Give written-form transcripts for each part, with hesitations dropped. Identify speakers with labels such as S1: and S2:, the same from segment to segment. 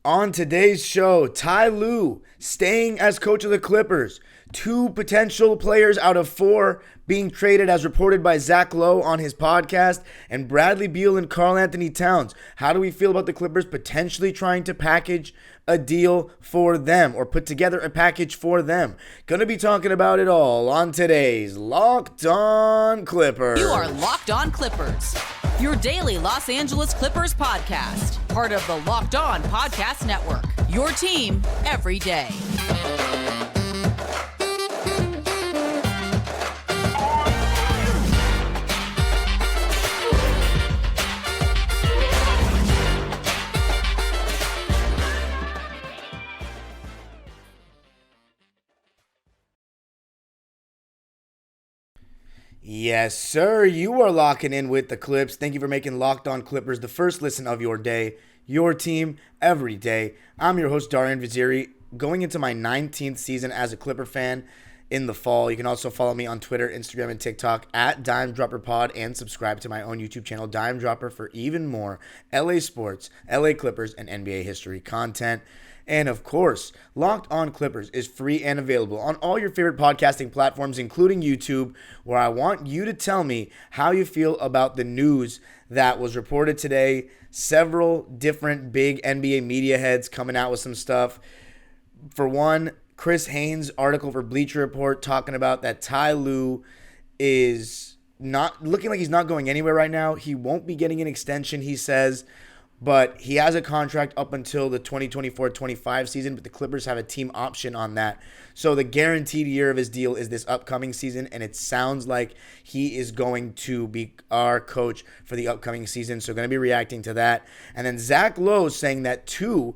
S1: On today's show, Ty Lue staying as coach of the Clippers. 2 potential players out of 4 being traded as reported by Zach Lowe on his podcast. And Bradley Beal and Karl Anthony Towns. How do we feel about the Clippers potentially trying to package a deal for them or put together a package for them? Gonna be talking about it all on today's Locked On Clippers.
S2: You are Locked On Clippers, your daily Los Angeles Clippers podcast. Part of the Locked On Podcast Network, your team every day.
S1: Yes, sir. You are locking in with the Clips. Thank you for making Locked On Clippers the first listen of your day, your team, every day. I'm your host, Darian Vaziri, going into my 19th season as a Clipper fan in the fall. You can also follow me on Twitter, Instagram, and TikTok at DimeDropperPod and subscribe to my own YouTube channel, Dime Dropper, for even more LA sports, LA Clippers, and NBA history content. And of course, Locked On Clippers is free and available on all your favorite podcasting platforms, including YouTube, where I want you to tell me how you feel about the news that was reported today. Several different big NBA media heads coming out with some stuff. For one, Chris Haynes' article for Bleacher Report talking about that Ty Lue is not looking like he's not going anywhere right now. He won't be getting an extension, he says. But he has a contract up until the 2024-25 season, but the Clippers have a team option on that. So the guaranteed year of his deal is this upcoming season, and it sounds like he is going to be our coach for the upcoming season. So going to be reacting to that. And then Zach Lowe saying that 2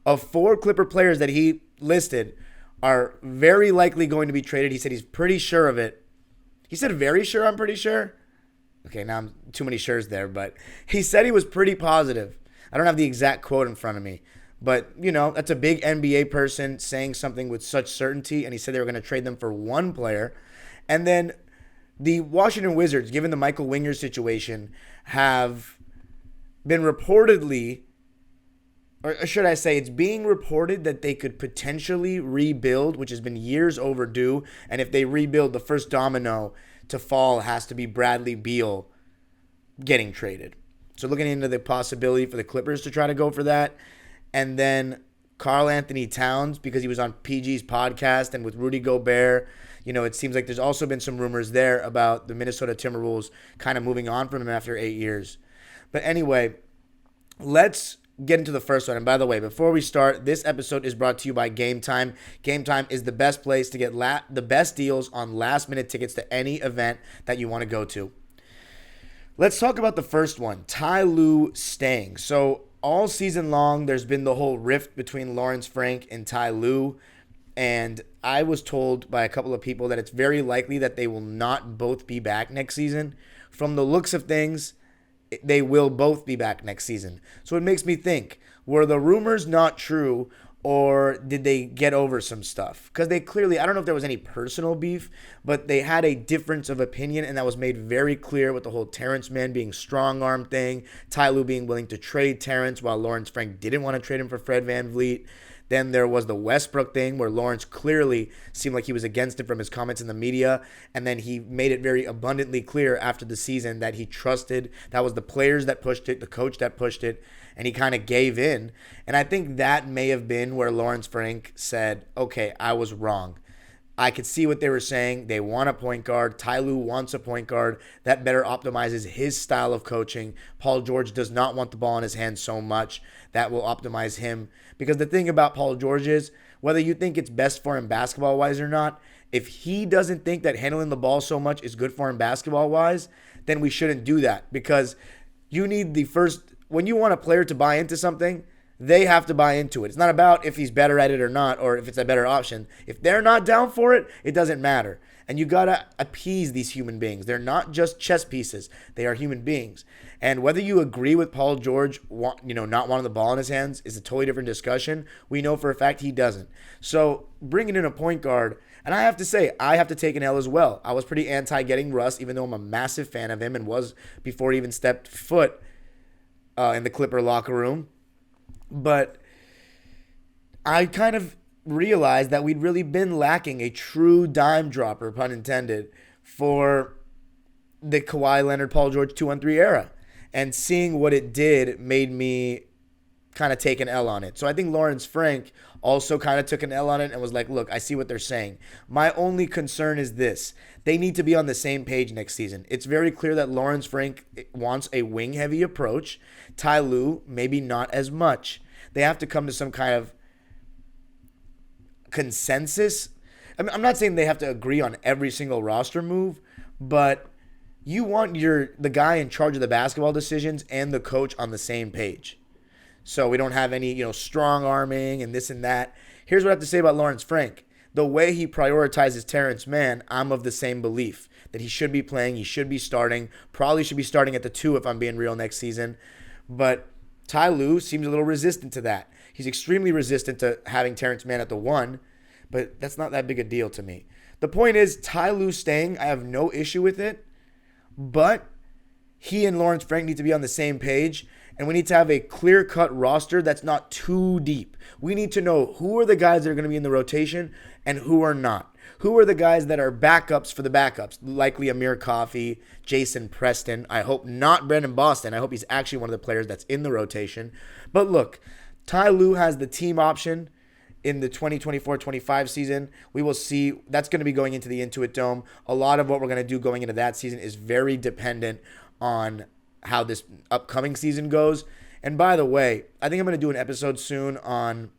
S1: of 4 Clipper players that he listed are very likely going to be traded. He said he's pretty sure of it. He said very sure, I'm pretty sure. Okay, now I'm too many sure's there, but he said he was pretty positive. I don't have the exact quote in front of me, but, you know, that's a big NBA person saying something with such certainty, and he said they were going to trade them for 1 player. And then the Washington Wizards, given the Michael Winger situation, have been reportedly, or should I say it's being reported that they could potentially rebuild, which has been years overdue, and if they rebuild, the first domino to fall has to be Bradley Beal getting traded. So looking into the possibility for the Clippers to try to go for that. And then Karl Anthony Towns, because he was on PG's podcast and with Rudy Gobert, you know, it seems like there's also been some rumors there about the Minnesota Timberwolves kind of moving on from him after 8 years. But anyway, let's get into the first one. And by the way, before we start, this episode is brought to you by Game Time. Game Time is the best place to get the best deals on last-minute tickets to any event that you want to go to. Let's talk about the first one, Ty Lue staying. So all season long, there's been the whole rift between Lawrence Frank and Ty Lue. And I was told by a couple of people that it's very likely that they will not both be back next season. From the looks of things, they will both be back next season. So it makes me think, were the rumors not true, or did they get over some stuff? Because they clearly, I don't know if there was any personal beef, but they had a difference of opinion, and that was made very clear with the whole Terrence Mann being strong-arm thing, Ty Lue being willing to trade Terrence while Lawrence Frank didn't want to trade him for Fred VanVleet. Then there was the Westbrook thing where Lawrence clearly seemed like he was against it from his comments in the media. And then he made it very abundantly clear after the season that he trusted. That was the players that pushed it, the coach that pushed it, and he kind of gave in. And I think that may have been where Lawrence Frank said, okay, I was wrong. I could see what they were saying. They want a point guard. Ty Lue wants a point guard. That better optimizes his style of coaching. Paul George does not want the ball in his hands so much. That will optimize him. Because the thing about Paul George is, whether you think it's best for him basketball-wise or not, if he doesn't think that handling the ball so much is good for him basketball-wise, then we shouldn't do that. Because you need when you want a player to buy into something, they have to buy into it. It's not about if he's better at it or not, or if it's a better option. If they're not down for it, it doesn't matter. And you got to appease these human beings. They're not just chess pieces. They are human beings. And whether you agree with Paul George, not wanting the ball in his hands is a totally different discussion. We know for a fact he doesn't. So bringing in a point guard, and I have to say, I have to take an L as well. I was pretty anti getting Russ, even though I'm a massive fan of him and was before he even stepped foot in the Clipper locker room. But I kind of realized that we'd really been lacking a true dime dropper, pun intended, for the Kawhi Leonard Paul George 2-on-3 era. And seeing what it did made me kind of take an L on it. So I think Lawrence Frank also kind of took an L on it and was like, look, I see what they're saying. My only concern is this. They need to be on the same page next season. It's very clear that Lawrence Frank wants a wing-heavy approach. Ty Lue, maybe not as much. They have to come to some kind of consensus. I mean, I'm not saying they have to agree on every single roster move, but you want the guy in charge of the basketball decisions and the coach on the same page. So we don't have any, strong arming and this and that. Here's what I have to say about Lawrence Frank. The way he prioritizes Terrence Mann, I'm of the same belief that he should be playing, he should be starting, probably should be starting at the 2 if I'm being real next season. But Ty Lue seems a little resistant to that. He's extremely resistant to having Terrence Mann at the 1, but that's not that big a deal to me. The point is, Ty Lue staying, I have no issue with it. But he and Lawrence Frank need to be on the same page, and we need to have a clear-cut roster that's not too deep. We need to know who are the guys that are going to be in the rotation and who are not. Who are the guys that are backups for the backups? Likely Amir Coffey, Jason Preston. I hope not Brandon Boston. I hope he's actually one of the players that's in the rotation. But look, Ty Lue has the team option in the 2024-25 season. We will see. That's going to be going into the Intuit Dome. A lot of what we're going to do going into that season is very dependent on how this upcoming season goes. And by the way, I think I'm going to do an episode soon on,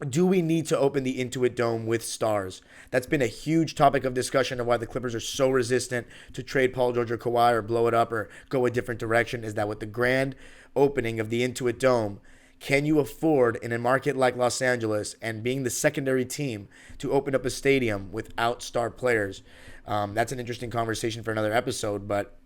S1: do we need to open the Intuit Dome with stars? That's been a huge topic of discussion of why the Clippers are so resistant to trade Paul George or Kawhi or blow it up or go a different direction, is that with the grand opening of the Intuit Dome, can you afford, in a market like Los Angeles and being the secondary team, to open up a stadium without star players? That's an interesting conversation for another episode, but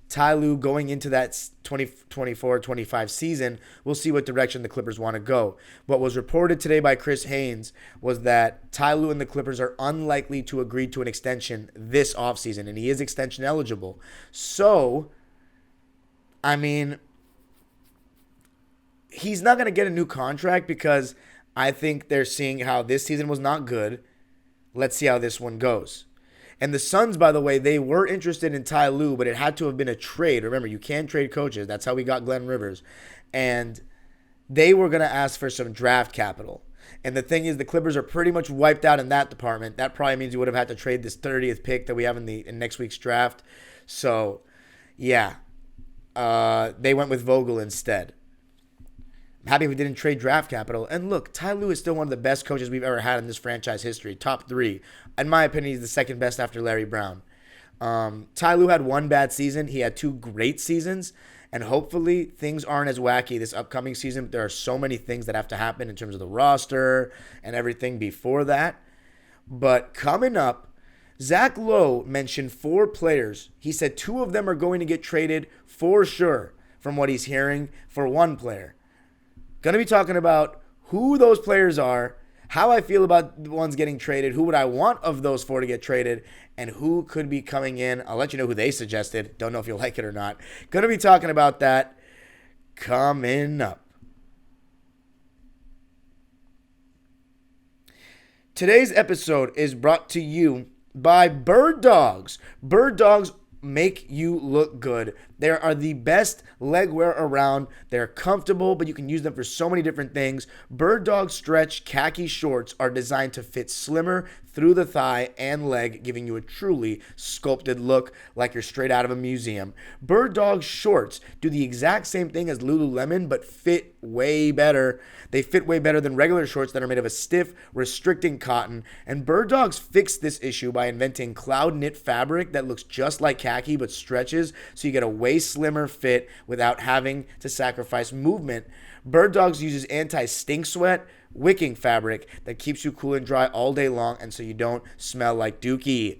S1: Ty Lue going into that 2024-25 season, we'll see what direction the Clippers want to go. What was reported today by Chris Haynes was that Ty Lue and the Clippers are unlikely to agree to an extension this offseason, and he is extension eligible. So, I mean, he's not going to get a new contract because I think they're seeing how this season was not good. Let's see how this one goes. And the Suns, by the way, they were interested in Ty Lue, but it had to have been a trade. Remember, you can't trade coaches. That's how we got Glenn Rivers. And they were going to ask for some draft capital. And the thing is, the Clippers are pretty much wiped out in that department. That probably means you would have had to trade this 30th pick that we have in next week's draft. So, yeah, they went with Vogel instead. I'm happy we didn't trade draft capital. And look, Ty Lue is still one of the best coaches we've ever had in this franchise history. Top 3. In my opinion, he's the second best after Larry Brown. Ty Lue had one bad season. He had 2 great seasons. And hopefully things aren't as wacky this upcoming season. There are so many things that have to happen in terms of the roster and everything before that. But coming up, Zach Lowe mentioned 4 players. He said 2 of them are going to get traded for sure, from what he's hearing, for 1 player. Going to be talking about who those players are, how I feel about the ones getting traded, who would I want of those 4 to get traded, and who could be coming in. I'll let you know who they suggested. Don't know if you'll like it or not. Going to be talking about that coming up. Today's episode is brought to you by Bird Dogs. Bird Dogs make you look good. They are the best leg wear around. They're comfortable, but you can use them for so many different things. Bird Dog Stretch khaki shorts are designed to fit slimmer through the thigh and leg, giving you a truly sculpted look like you're straight out of a museum. Bird Dog shorts do the exact same thing as Lululemon, but fit way better. They fit way better than regular shorts that are made of a stiff, restricting cotton. And Bird Dogs fixed this issue by inventing cloud knit fabric that looks just like khaki but stretches, so you get a way slimmer fit without having to sacrifice movement. Bird Dogs uses anti-stink sweat wicking fabric that keeps you cool and dry all day long, and so you don't smell like dookie.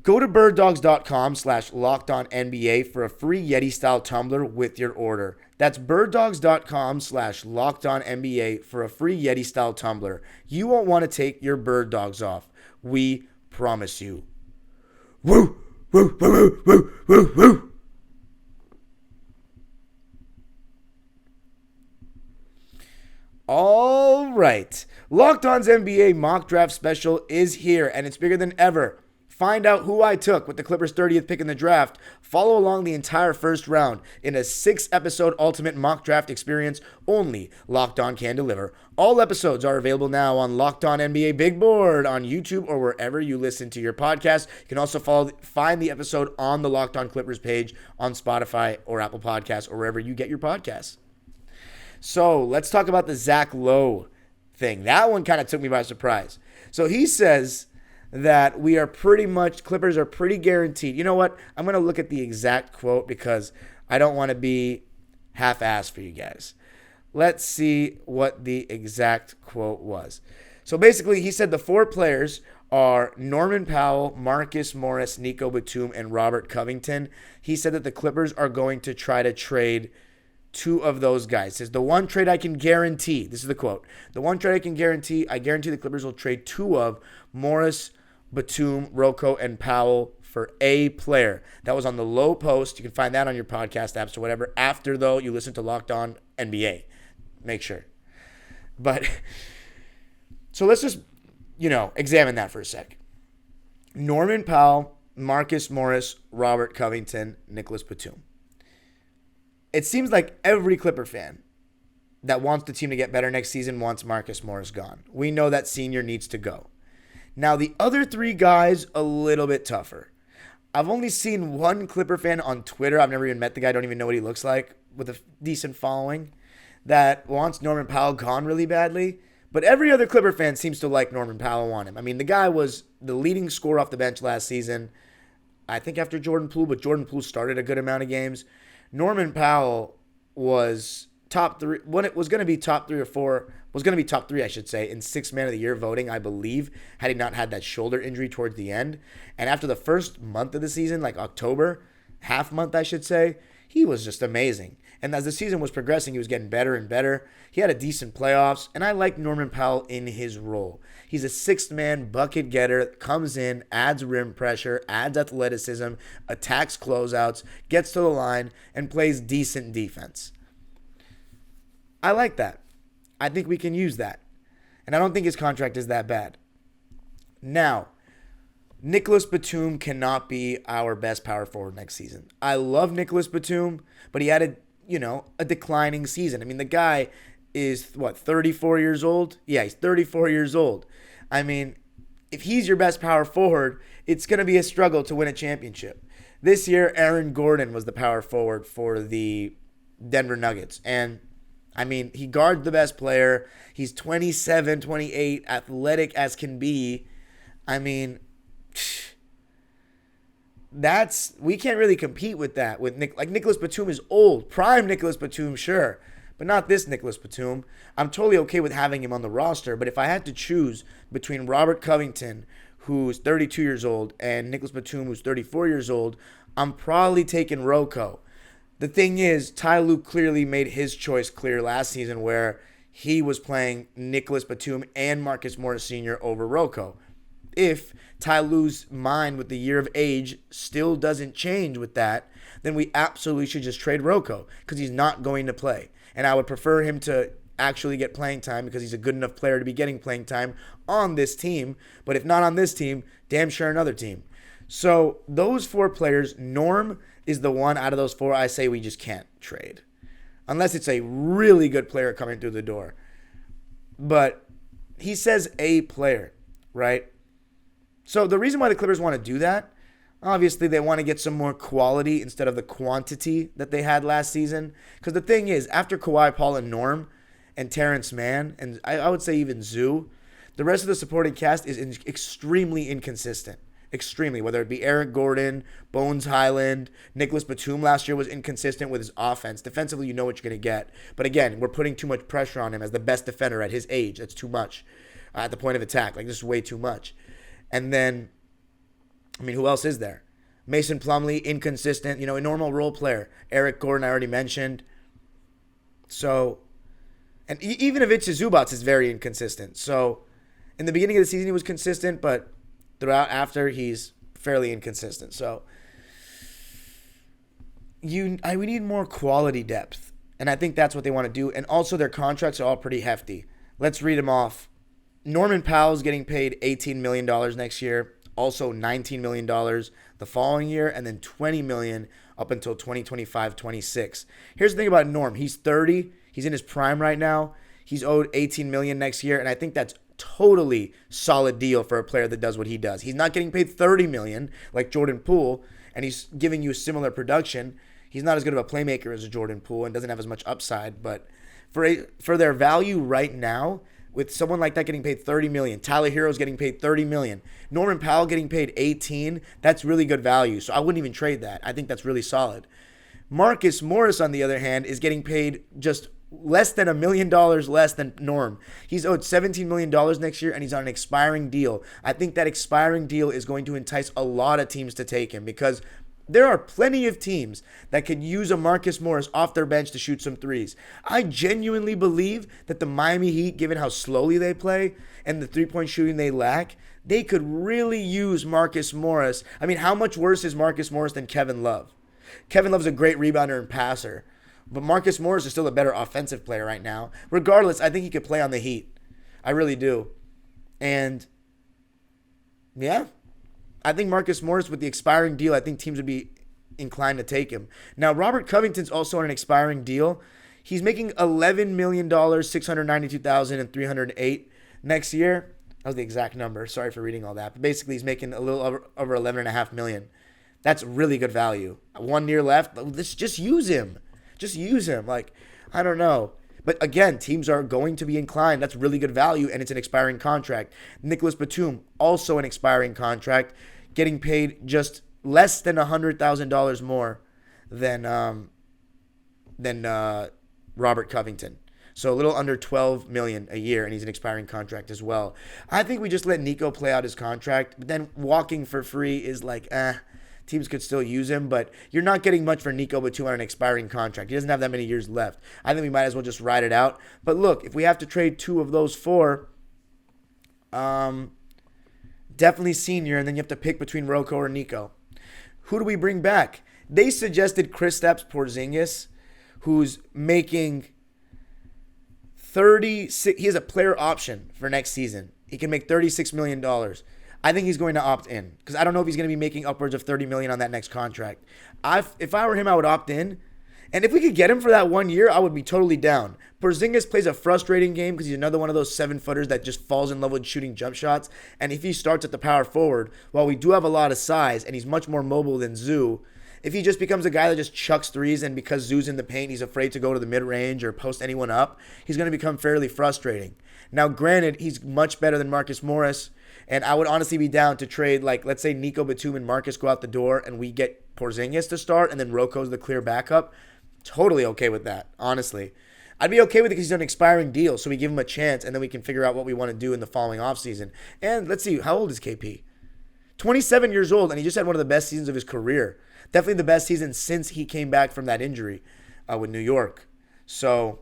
S1: Go to birddogs.com/LockedOnNBA for a free Yeti-style tumbler with your order. That's birddogs.com/LockedOnNBA for a free Yeti-style tumbler. You won't want to take your Bird Dogs off. We promise you. Woo! Woo! Woo! Woo! Woo! Woo! All right. Locked On's NBA mock draft special is here, and it's bigger than ever. Find out who I took with the Clippers' 30th pick in the draft. Follow along the entire first round in a 6-episode ultimate mock draft experience only Locked On can deliver. All episodes are available now on Locked On NBA Big Board on YouTube or wherever you listen to your podcast. You can also find the episode on the Locked On Clippers page on Spotify or Apple Podcasts or wherever you get your podcasts. So let's talk about the Zach Lowe thing. That one kind of took me by surprise. So he says that Clippers are pretty guaranteed. You know what? I'm going to look at the exact quote because I don't want to be half-assed for you guys. Let's see what the exact quote was. So basically, he said the 4 players are Norman Powell, Marcus Morris, Nico Batum, and Robert Covington. He said that the Clippers are going to try to trade 2 of those guys. He says, the one trade I can guarantee, this is the quote, the one trade I guarantee the Clippers will trade 2 of Morris, Batum, Rocco, and Powell for a player. That was on the Low Post. You can find that on your podcast apps or whatever. After, though, you listen to Locked On NBA. Make sure. But, so let's just, examine that for a sec. Norman Powell, Marcus Morris, Robert Covington, Nicholas Batum. It seems like every Clipper fan that wants the team to get better next season wants Marcus Morris gone. We know that senior needs to go. Now, the other 3 guys, a little bit tougher. I've only seen one Clipper fan on Twitter. I've never even met the guy. I don't even know what he looks like, with a decent following, that wants Norman Powell gone really badly. But every other Clipper fan seems to like Norman Powell, want him. I mean, the guy was the leading scorer off the bench last season, I think after Jordan Poole, but Jordan Poole started a good amount of games. Norman Powell was top 3, when it was going to be top 3 or 4, was going to be top 3, I should say, in 6th Man of the Year voting, I believe, had he not had that shoulder injury towards the end. And after the first month of the season, like October, half month, I should say, he was just amazing. And as the season was progressing, he was getting better and better. He had a decent playoffs, and I like Norman Powell in his role. He's a 6th man bucket getter, comes in, adds rim pressure, adds athleticism, attacks closeouts, gets to the line, and plays decent defense. I like that. I think we can use that. And I don't think his contract is that bad. Now, Nicholas Batum cannot be our best power forward next season. I love Nicholas Batum, but he had a declining season. I mean, the guy is, 34 years old? Yeah, he's 34 years old. I mean, if he's your best power forward, it's going to be a struggle to win a championship. This year, Aaron Gordon was the power forward for the Denver Nuggets. And, I mean, he guards the best player. He's 27, 28, athletic as can be. I mean, we can't really compete with that. Nicholas Batum is old. Prime Nicholas Batum, sure. But not this Nicholas Batum. I'm totally okay with having him on the roster. But if I had to choose between Robert Covington, who's 32 years old, and Nicholas Batum, who's 34 years old, I'm probably taking Rocco. The thing is, Ty Lue clearly made his choice clear last season where he was playing Nicholas Batum and Marcus Morris Sr. over Rocco. If Ty Lue's mind with the year of age still doesn't change with that, then we absolutely should just trade Rocco because he's not going to play. And I would prefer him to actually get playing time because he's a good enough player to be getting playing time on this team. But if not on this team, damn sure another team. So those 4 players, Norm is the one out of those 4 I say we just can't trade. Unless it's a really good player coming through the door. But he says a player, right? So the reason why the Clippers want to do that, obviously they want to get some more quality instead of the quantity that they had last season. Because the thing is, after Kawhi, Paul, and Norm, and Terrence Mann, and I would say even Zoo, the rest of the supporting cast is extremely inconsistent. Extremely. Whether it be Eric Gordon, Bones Highland, Nicholas Batum last year was inconsistent with his offense. Defensively, you know what you're going to get. But again, we're putting too much pressure on him as the best defender at his age. That's too much. At the point of attack. This is way too much. And then, who else is there? Mason Plumlee, inconsistent, a normal role player. Eric Gordon, I already mentioned. So, and even Ivica Zubac is very inconsistent. So, in the beginning of the season, he was consistent, but after, he's fairly inconsistent. So, we need more quality depth. And I think that's what they want to do. And also, their contracts are all pretty hefty. Let's read them off. Norman Powell is getting paid $18 million next year, also $19 million the following year, and then $20 million up until 2025-26. Here's the thing about Norm. He's 30. He's in his prime right now. He's owed $18 million next year, and I think that's totally solid deal for a player that does what he does. He's not getting paid $30 million like Jordan Poole, and he's giving you similar production. He's not as good of a playmaker as a Jordan Poole and doesn't have as much upside, but for their value right now, with someone like that getting paid $30 million, Tyler Hero's getting paid $30 million, Norman Powell getting paid $18, that's really good value. So I wouldn't even trade that. I think that's really solid. Marcus Morris, on the other hand, is getting paid just less than $1 million less than Norm. He's owed $17 million next year, and he's on an expiring deal. I think that expiring deal is going to entice a lot of teams to take him because there are plenty of teams that could use a Marcus Morris off their bench to shoot some threes. I genuinely believe that the Miami Heat, given how slowly they play and the three-point shooting they lack, they could really use Marcus Morris. I mean, how much worse is Marcus Morris than Kevin Love? Kevin Love's a great rebounder and passer, but Marcus Morris is still a better offensive player right now. Regardless, I think he could play on the Heat. I really do. And, yeah. I think Marcus Morris, with the expiring deal, I think teams would be inclined to take him. Now, Robert Covington's also on an expiring deal. He's making $11 million, $692,308 next year. That was the exact number. Sorry for reading all that. But basically, he's making a little over $11.5 million. That's really good value. 1 year left. Let's just use him. Just use him. Like, I don't know. But again, teams are going to be inclined. That's really good value, and it's an expiring contract. Nicolas Batum, also an expiring contract, getting paid just less than $100,000 more than Robert Covington. So a little under $12 million a year, and he's an expiring contract as well. I think we just let Nico play out his contract, but then walking for free is like, teams could still use him, but you're not getting much for Nico Batum on an expiring contract. He doesn't have that many years left. I think we might as well just ride it out. But look, if we have to trade two of those four, definitely senior, and then you have to pick between Rocco or Nico. Who do we bring back? They suggested Kristaps Porzingis, who's making 36. He has a player option for next season. He can make $36 million. I think he's going to opt in because I don't know if he's going to be making upwards of $30 million on that next contract. If I were him, I would opt in. And if we could get him for that 1 year, I would be totally down. Porzingis plays a frustrating game because he's another one of those 7-footers that just falls in love with shooting jump shots. And if he starts at the power forward, while we do have a lot of size and he's much more mobile than Zoo, if he just becomes a guy that just chucks threes and because Zoo's in the paint, he's afraid to go to the mid-range or post anyone up, he's going to become fairly frustrating. Now, granted, he's much better than Marcus Morris, and I would honestly be down to trade, like, let's say Nico Batum and Marcus go out the door and we get Porzingis to start and then Rocco's the clear backup. Totally okay with that, honestly. I'd be okay with it because he's on an expiring deal, so we give him a chance and then we can figure out what we want to do in the following offseason. And let's see, how old is KP? 27 years old, and he just had one of the best seasons of his career. Definitely the best season since he came back from that injury with New York. So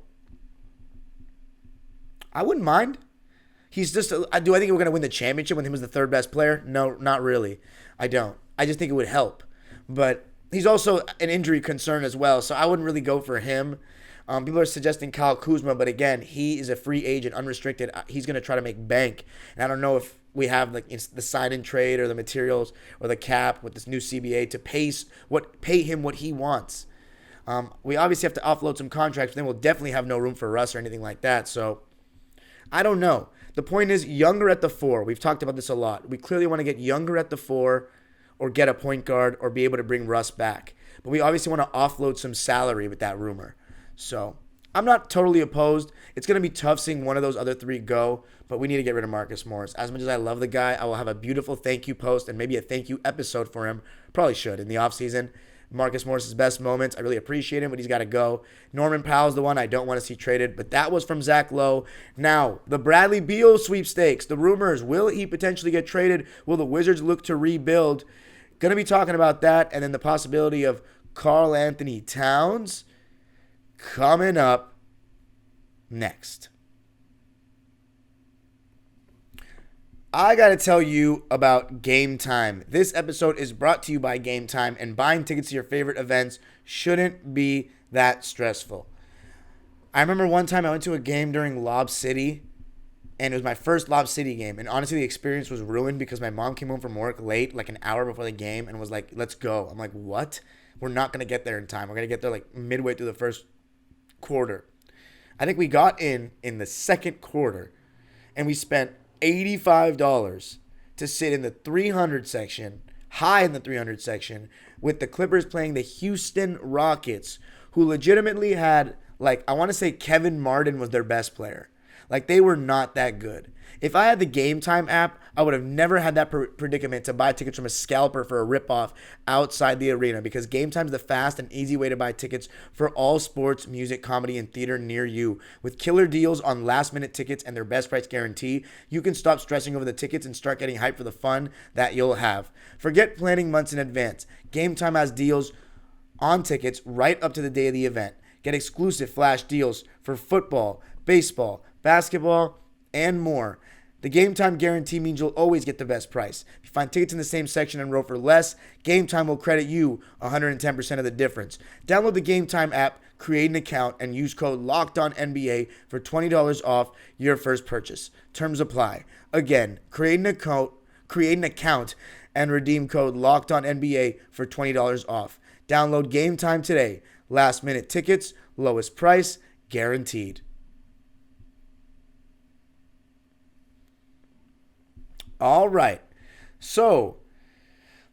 S1: I wouldn't mind. He's just, do I think we're going to win the championship when him as the third best player? No, not really. I don't. I just think it would help. But he's also an injury concern as well, so I wouldn't really go for him. People are suggesting Kyle Kuzma, but again, he is a free agent, unrestricted. He's going to try to make bank. And I don't know if we have like the sign-in trade or the materials or the cap with this new CBA to pay him what he wants. We obviously have to offload some contracts, but then we'll definitely have no room for Russ or anything like that. So I don't know. The point is younger at the 4. We've talked about this a lot. We clearly want to get younger at the 4 or get a point guard or be able to bring Russ back. But we obviously want to offload some salary with that rumor. So I'm not totally opposed. It's going to be tough seeing one of those other 3 go, but we need to get rid of Marcus Morris. As much as I love the guy, I will have a beautiful thank you post and maybe a thank you episode for him. Probably should in the offseason. Marcus Morris's best moments. I really appreciate him, but he's got to go. Norman Powell's the one I don't want to see traded, but that was from Zach Lowe. Now, the Bradley Beal sweepstakes, the rumors. Will he potentially get traded? Will the Wizards look to rebuild? Going to be talking about that, and then the possibility of Karl Anthony Towns coming up next. I got to tell you about Game Time. This episode is brought to you by Game Time, and buying tickets to your favorite events shouldn't be that stressful. I remember one time I went to a game during Lob City, And it was my first Lob City game. And honestly, the experience was ruined because my mom came home from work late, like an hour before the game, and was like, let's go. I'm like, what? We're not going to get there in time. We're going to get there like midway through the first quarter. I think we got in the second quarter, and we spent $85 to sit in the 300 section, high in the 300 section, with the Clippers playing the Houston Rockets, who legitimately had, like, I want to say Kevin Martin was their best player. Like, they were not that good. If I had the Game Time app, I would have never had that predicament to buy tickets from a scalper for a ripoff outside the arena, because Game Time is the fast and easy way to buy tickets for all sports, music, comedy, and theater near you. With killer deals on last-minute tickets and their best price guarantee, you can stop stressing over the tickets and start getting hyped for the fun that you'll have. Forget planning months in advance. Game Time has deals on tickets right up to the day of the event. Get exclusive flash deals for football, baseball, basketball, and more. The Game Time guarantee means you'll always get the best price. If you find tickets in the same section and row for less, Game Time will credit you 110% of the difference. Download the Game Time app, create an account, and use code LOCKEDONNBA for $20 off your first purchase. Terms apply. Again, create an account, and redeem code LOCKEDONNBA for $20 off. Download Game Time today. Last minute tickets, lowest price, guaranteed. All right, so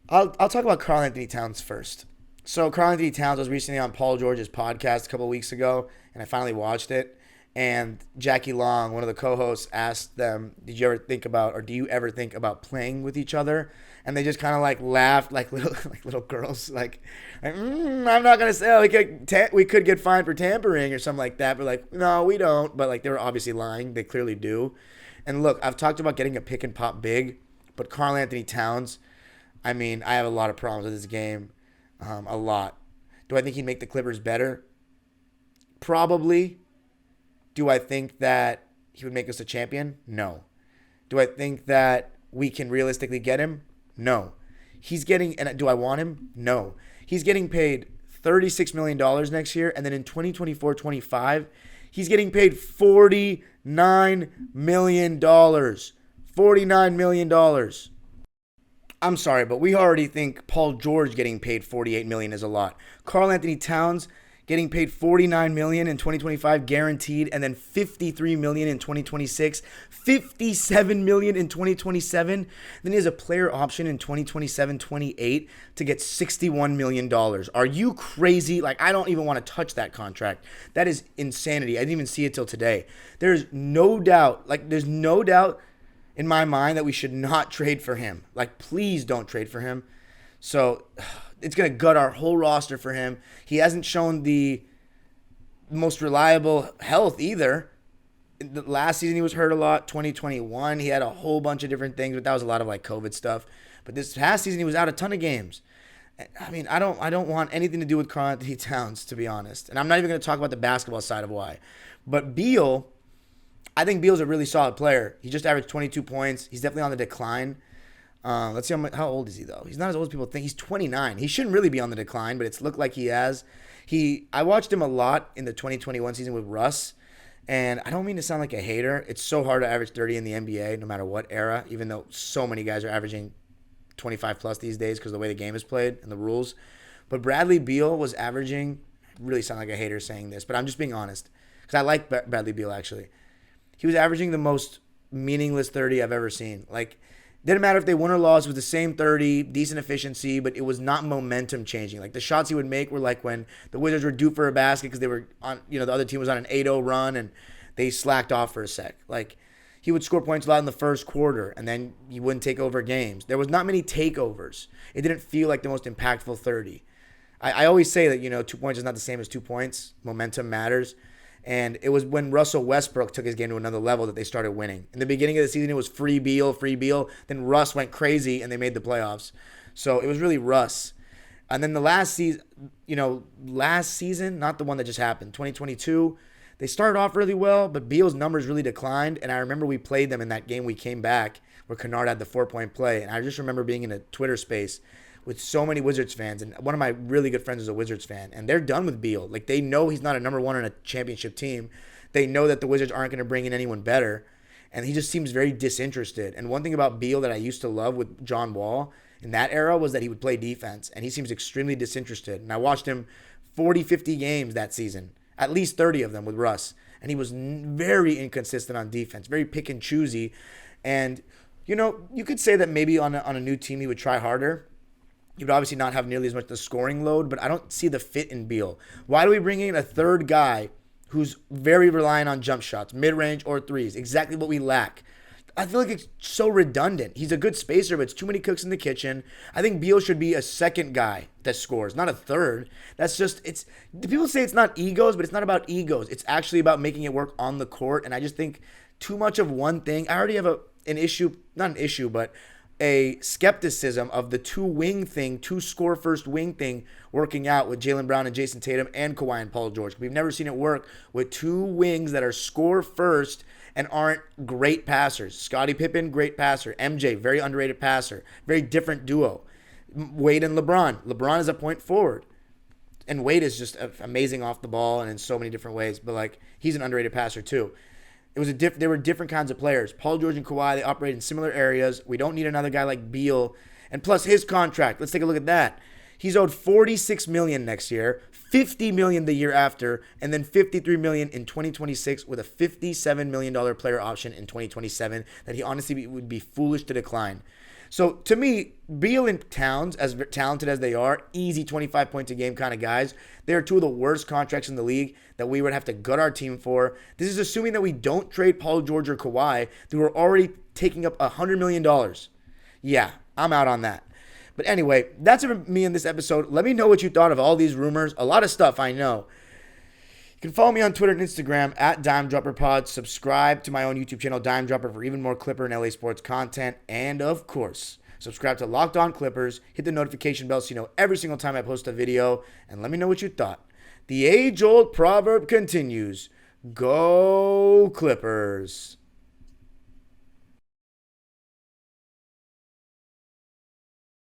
S1: I'll talk about Karl Anthony Towns first. So Karl Anthony Towns was recently on Paul George's podcast a couple of weeks ago, and I finally watched it. And Jackie Long, one of the co-hosts, asked them, do you ever think about playing with each other? And they just kind of like laughed like little girls, I'm not gonna say we could get fined for tampering or something like that, but like, no, we don't. But like, they were obviously lying. They clearly do. And look, I've talked about getting a pick and pop big, but Karl Anthony Towns, I mean, I have a lot of problems with this game. A lot. Do I think he'd make the Clippers better? Probably. Do I think that he would make us a champion? No. Do I think that we can realistically get him? No. And do I want him? No. He's getting paid $36 million next year, and then in 2024-25, he's getting paid $49 million. $49 million. I'm sorry, but we already think Paul George getting paid $48 million is a lot. Karl Anthony Towns getting paid $49 million in 2025 guaranteed, and then $53 million in 2026, $57 million in 2027. Then he has a player option in 2027-28 to get $61 million. Are you crazy? Like, I don't even want to touch that contract. That is insanity. I didn't even see it till today. There's no doubt in my mind that we should not trade for him. Like, please don't trade for him. So it's going to gut our whole roster for him. He hasn't shown the most reliable health either. The last season he was hurt a lot. 2021 he had a whole bunch of different things, but that was a lot of like COVID stuff. But this past season he was out a ton of games. I mean, I don't want anything to do with Karl Anthony Towns, to be honest. And I'm not even going to talk about the basketball side of why. But Beal, I think Beal's a really solid player. He just averaged 22 points. He's definitely on the decline. Let's see how old is he though. He's not as old as people think. He's 29. He shouldn't really be on the decline, but it's looked like he has. I watched him a lot in the 2021 season with Russ, and I don't mean to sound like a hater. It's so hard to average 30 in the NBA, no matter what era, even though so many guys are averaging 25 plus these days because of the way the game is played and the rules. But Bradley Beal was averaging, I really sound like a hater saying this, but I'm just being honest because I like Bradley Beal actually. He was averaging the most meaningless 30 I've ever seen. Like, didn't matter if they won or lost, it was the same 30, decent efficiency, but it was not momentum changing. Like, the shots he would make were like when the Wizards were due for a basket because they were on, the other team was on an 8-0 run and they slacked off for a sec. Like, he would score points a lot in the first quarter and then he wouldn't take over games. There was not many takeovers. It didn't feel like the most impactful 30. I always say that, 2 points is not the same as 2 points. Momentum matters. And it was when Russell Westbrook took his game to another level that they started winning. In the beginning of the season, it was free Beal. Then Russ went crazy, and they made the playoffs. So it was really Russ. And then the last season, not the one that just happened, 2022, they started off really well, but Beal's numbers really declined. And I remember we played them in that game we came back where Kennard had the 4-point play. And I just remember being in a Twitter space with so many Wizards fans, and one of my really good friends is a Wizards fan, and they're done with Beal. Like, they know he's not a number one on a championship team. They know that the Wizards aren't going to bring in anyone better, And he just seems very disinterested. And one thing about Beal that I used to love with John Wall in that era was that he would play defense. And he seems extremely disinterested. And I watched him 40, 50 games that season, at least 30 of them with Russ. And he was very inconsistent on defense, very pick and choosy. And, you could say that maybe on a new team he would try harder. He would obviously not have nearly as much the scoring load, but I don't see the fit in Beal. Why do we bring in a third guy who's very reliant on jump shots, mid-range or threes, exactly what we lack? I feel like it's so redundant. He's a good spacer, but it's too many cooks in the kitchen. I think Beal should be a second guy that scores, not a third. That's just, people say it's not egos, but it's not about egos. It's actually about making it work on the court, and I just think too much of one thing. I already have a skepticism of the two score first wing thing working out with Jaylen Brown and Jason Tatum and Kawhi and Paul George. We've never seen it work with two wings that are score first and aren't great passers. Scottie Pippen, great passer. MJ, very underrated passer. Very different duo. Wade and LeBron. LeBron is a point forward. And Wade is just amazing off the ball and in so many different ways. But he's an underrated passer too. They were different kinds of players. Paul George and Kawhi, they operate in similar areas. We don't need another guy like Beal. And plus his contract, let's take a look at that. He's owed $46 million next year, $50 million the year after, and then $53 million in 2026 with a $57 million player option in 2027 that he honestly would be foolish to decline. So to me, Beal and Towns, as talented as they are, easy 25 points a game kind of guys, they are two of the worst contracts in the league that we would have to gut our team for. This is assuming that we don't trade Paul George or Kawhi, who are already taking up $100 million. Yeah, I'm out on that. But anyway, that's it for me in this episode. Let me know what you thought of all these rumors. A lot of stuff, I know. You can follow me on Twitter and Instagram at DimeDropperPod. Subscribe to my own YouTube channel, Dime Dropper, for even more Clipper and LA sports content. And of course, subscribe to Locked On Clippers. Hit the notification bell so you know every single time I post a video. And let me know what you thought. The age-old proverb continues. Go Clippers.